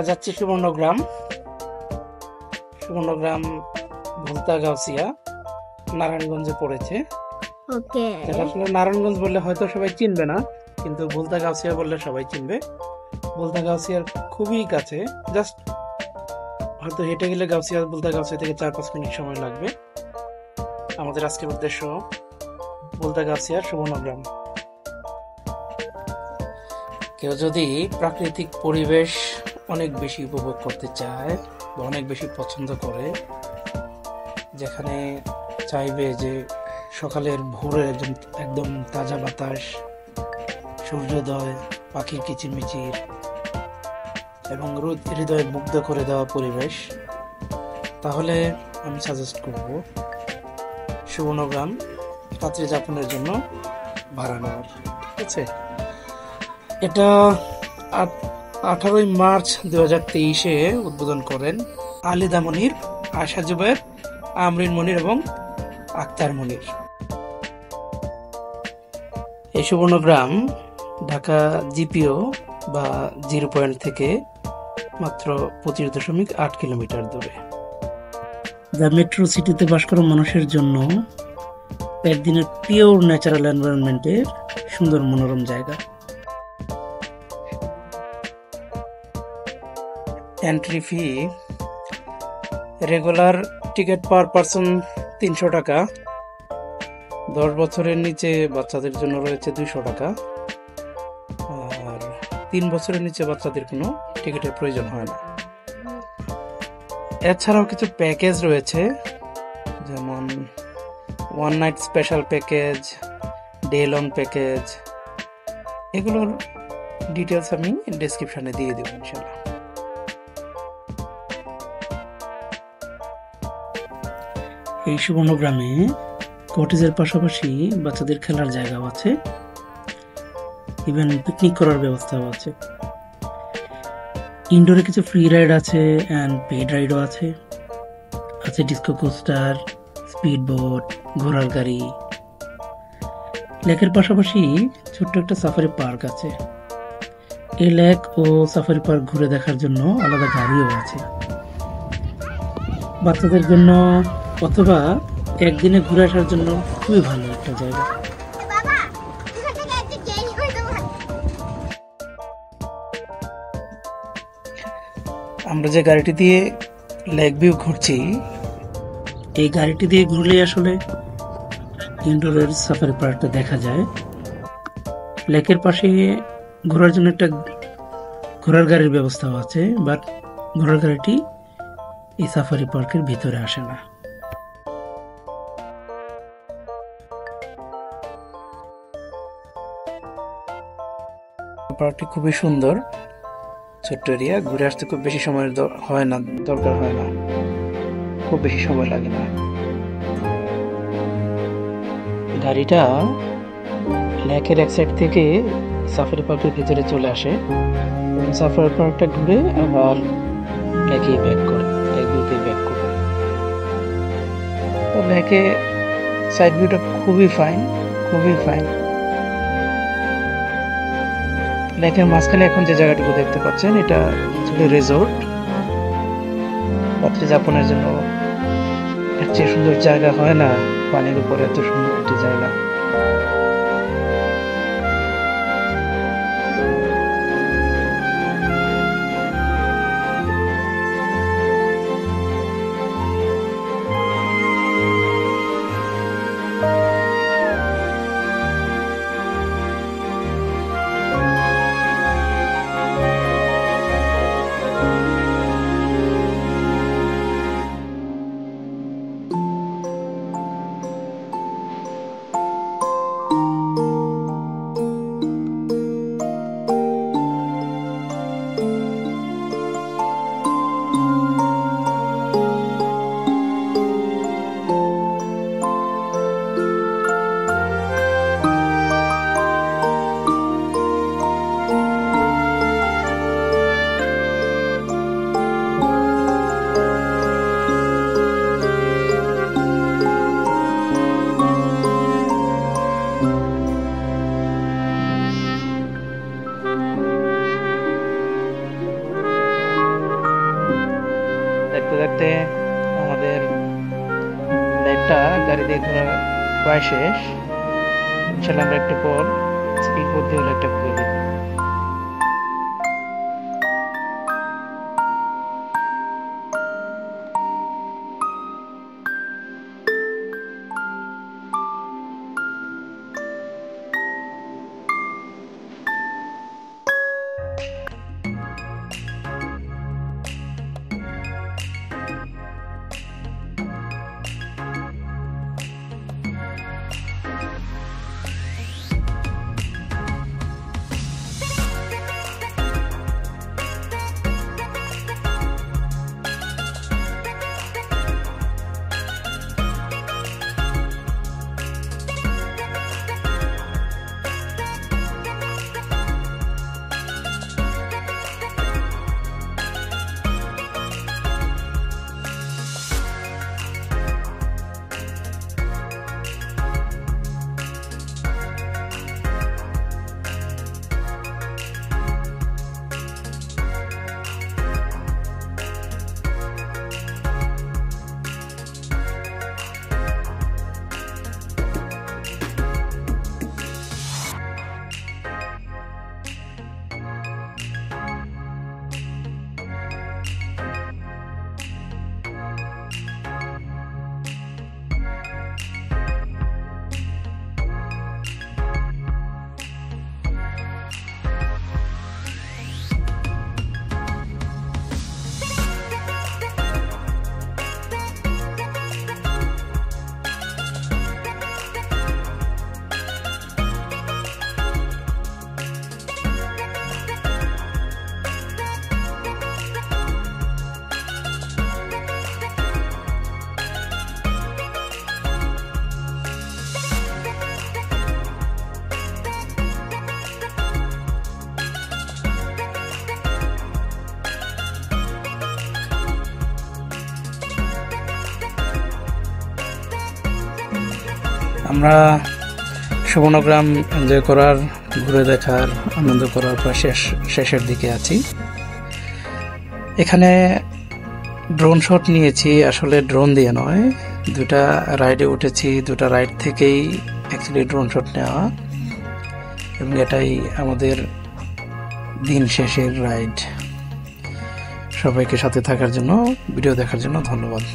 যাচ্ছি সুবর্ণগ্রাম। সুবর্ণগ্রাম ভুলতা-গাউসিয়া নারায়ণগঞ্জে পড়েছে। ওকে, যেটা আসলে নারায়ণগঞ্জ বললে হয়তো সবাই চিনবে না, কিন্তু ভুলতা-গাউসিয়া বললে সবাই চিনবে। ভুলতা-গাউসিয়ার খুবই কাছে, জাস্ট হয়তো হেঁটে গেলে ভুলতা-গাউসিয়া থেকে 4-5 মিনিট সময় লাগবে। আমাদের আজকের উদ্দেশ্য ভুলতা-গাউসিয়ার সুবর্ণগ্রাম। কেউ যদি প্রাকৃতিক পরিবেশ অনেক বেশি উপভোগ করতে চায় বা অনেক বেশি পছন্দ করে, যেখানে চাইবে যে সকালের ভোরে একদম তাজা বাতাস, সূর্যোদয়, পাখির কিচিরমিচির এবং হৃদয় মুগ্ধ করে দেওয়া পরিবেশ, তাহলে আমি সাজেস্ট করব সুবর্ণগ্রাম রাত্রি যাপনের জন্য ভাড়া নেওয়ার। ঠিক আছে, এটা 18 মার্চ 2023-এ উদ্বোধন করেন আলিদা মনির, আয়শা জুবের, আমরিন মনির এবং আক্তার মনির। এই সুবর্ণগ্রাম ঢাকা জিপিও বা 0 পয়েন্ট থেকে মাত্র 25.8 কিলোমিটার দূরে। যা মেট্রো সিটিতে বাস করা মানুষের জন্য একদিনের পিওর ন্যাচারাল এনভায়রনমেন্টের সুন্দর মনোরম জায়গা। Entry fee regular ticket per person 300 টাকা, 10 বছরের নিচে বাচ্চাদের জন্য রয়েছে 200 টাকা, আর 3 বছরের নিচে বাচ্চাদের কোনো টিকিটের প্রয়োজন হয় না। এছাড়াও কিছু প্যাকেজ রয়েছে, যেমন 1 night special package, day long package. এগুলোর ডিটেলস আমি ডেসক্রিপশনে দিয়ে দেব ইনশাআল্লাহ। এই সুবর্ণগ্রামে কটেজের পাশাপাশি বাচ্চাদের খেলার জায়গাও আছে, ইভেন পিকনিক করার ব্যবস্থাও আছে। ইনডোরে কিছু ফ্রি রাইড আছে অ্যান্ড পেড রাইডও আছে। আছে ডিস্কো কোস্টার, স্পিড বোট, ঘোড়ার গাড়ি। লেকের পাশাপাশি ছোট্ট একটা সাফারি পার্ক আছে। এই লেক ও সাফারি পার্ক ঘুরে দেখার জন্য আলাদা গাড়িও আছে। বাচ্চাদের জন্য অথবা একদিনে ঘুরে আসার জন্য খুবই ভালো একটা জায়গা। আমরা যে গাড়িটি দিয়ে লেক ভিউ ঘুরছি, এই গাড়িটি দিয়ে ঘুরলে আসলে ইনডোরের সাফারি পার্কটা দেখা যায়। লেকের পাশে ঘোরার জন্য একটা ঘোড়ার গাড়ির ব্যবস্থাও আছে, বাট ঘোড়ার গাড়িটি এই সাফারি পার্কের ভিতরে আসে না। পার্কটি খুবই সুন্দর, ছোট্ট এরিয়া, ঘুরে আসতে খুব বেশি সময় দরকার হয় না, খুব বেশি সময় লাগে না। গাড়িটা লেকের এক সাইড থেকে সাফারি পার্কের ভিতরে চলে আসে, সাফারি পার্কটা ঘুরে আবার লেকে ব্যাক করে, লেকে সাইড ভিউটা খুবই ফাইন। লেকের মাঝখানে এখন যে জায়গাটুকু দেখতে পাচ্ছেন, এটা আসলে রিসোর্ট। রাত্রি যাপনের জন্য এর চেয়ে সুন্দর জায়গা হয় না, পানির উপরে এত সুন্দর একটি জায়গা। প্রায় শেষ। ইনশাল্লাহ আমরা একটু পর স্পিড বোট দিয়ে একটা করে দিই। আমরা সুবর্ণগ্রাম এনজয় করার, ঘুরে দেখার, আনন্দ করার প্রায় শেষের দিকে আছি। এখানে ড্রোন শট নিয়েছি, আসলে ড্রোন দিয়ে নয়, দুটা রাইডে উঠেছি, দুটা রাইড থেকেই অ্যাকচুয়ালি ড্রোন শট নেওয়া, এবং এটাই আমাদের দিন শেষের রাইড। সবাইকে সাথে থাকার জন্য, ভিডিও দেখার জন্য ধন্যবাদ।